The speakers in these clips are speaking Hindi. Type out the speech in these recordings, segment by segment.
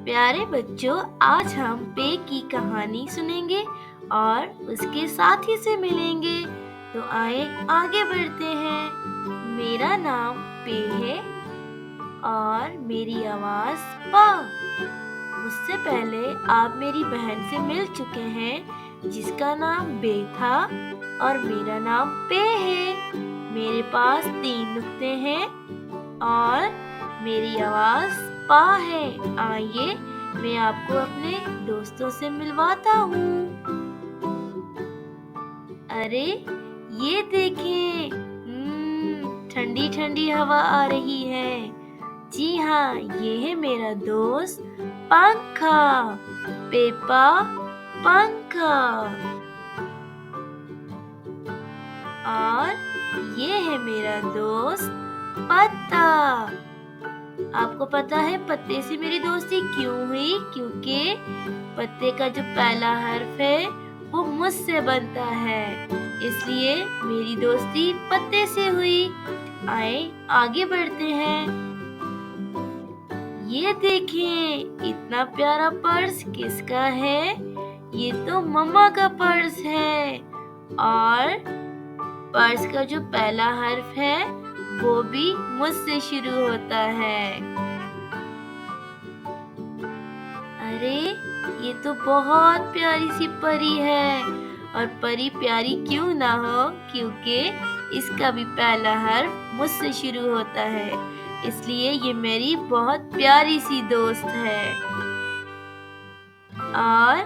प्यारे बच्चों, आज हम पे की कहानी सुनेंगे और उसके साथी से मिलेंगे। तो आए आगे बढ़ते हैं। मेरा नाम पे है और मेरी आवाज पा। मुझसे पहले आप मेरी बहन से मिल चुके हैं जिसका नाम बे था और मेरा नाम पे है। मेरे पास 3 नुक्ते हैं और मेरी आवाज पा है। आइए मैं आपको अपने दोस्तों से मिलवाता हूँ। अरे ये देखें, ठंडी ठंडी हवा आ रही है। जी हाँ, ये है मेरा दोस्त पंखा। पेपा पंखा। और ये है मेरा दोस्त पत्ता। आपको पता है पत्ते से मेरी दोस्ती क्यों हुई? क्योंकि पत्ते का जो पहला हर्फ है वो मुझसे बनता है, इसलिए मेरी दोस्ती पत्ते से हुई। आए आगे बढ़ते हैं। ये देखें, इतना प्यारा पर्स किसका है? ये तो मम्मा का पर्स है और पर्स का जो पहला हर्फ है वो भी मुझसे शुरू होता है। अरे ये तो बहुत प्यारी सी परी है और परी प्यारी क्यों ना हो, क्योंकि इसका भी पहला हर्फ मुझसे शुरू होता है, इसलिए ये मेरी बहुत प्यारी सी दोस्त है। और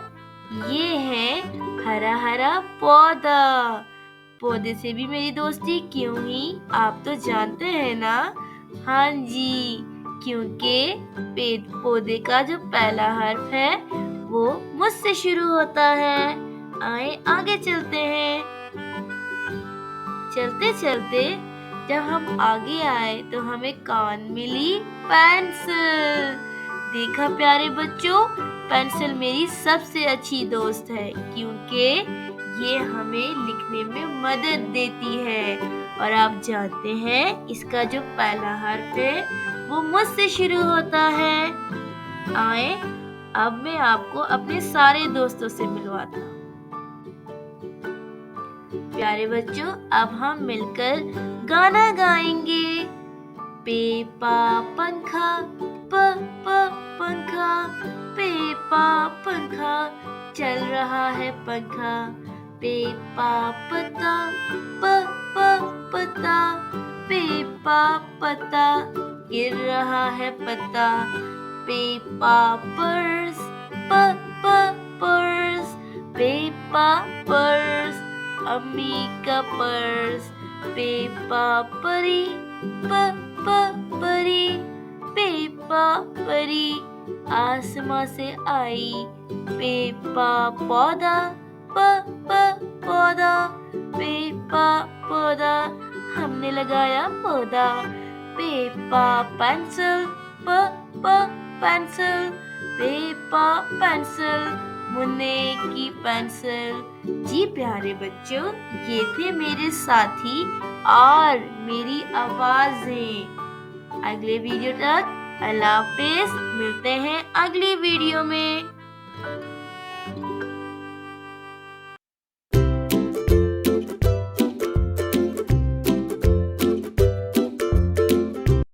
ये है हरा हरा पौधा। पौधे से भी मेरी दोस्ती क्यों हुई आप तो जानते हैं ना? हाँ जी, क्योंकि पौधे का जो पहला हर्फ है वो मुझसे शुरू होता है। आए आगे चलते हैं। चलते चलते जब हम आगे आए तो हमें कान मिली पेंसिल। देखा प्यारे बच्चों, पेंसिल मेरी सबसे अच्छी दोस्त है क्योंकि ये हमें लिखने में मदद देती है। और आप जानते हैं इसका जो पहला हर्फ है वो मुझसे शुरू होता है। आए अब मैं आपको अपने सारे दोस्तों से मिलवाता हूँ। प्यारे बच्चों, अब हम मिलकर गाना गाएंगे। पेपा पंखा, प पंखा, पेपा पंखा, चल रहा है पंखा। पेपा पत्ता, प पत्ता, पेपा पत्ता, गिर रहा है पत्ता। पेपा पर्स, प पर्स, पेपा पर्स, अम्मी का पर्स। पेपा परी, प परी, पेपा परी, आसमां से आई। पेपा पौधा, प पौधा, पेपा पौधा, हमने लगाया पौधा। पेपा पेंसिल, प पेंसिल, पेपा पेंसिल, मुन्ने की पेंसिल। जी प्यारे बच्चों, ये थे मेरे साथी और मेरी आवाजें। अगले वीडियो तक अल्लाह हाफिज, मिलते हैं अगली वीडियो में।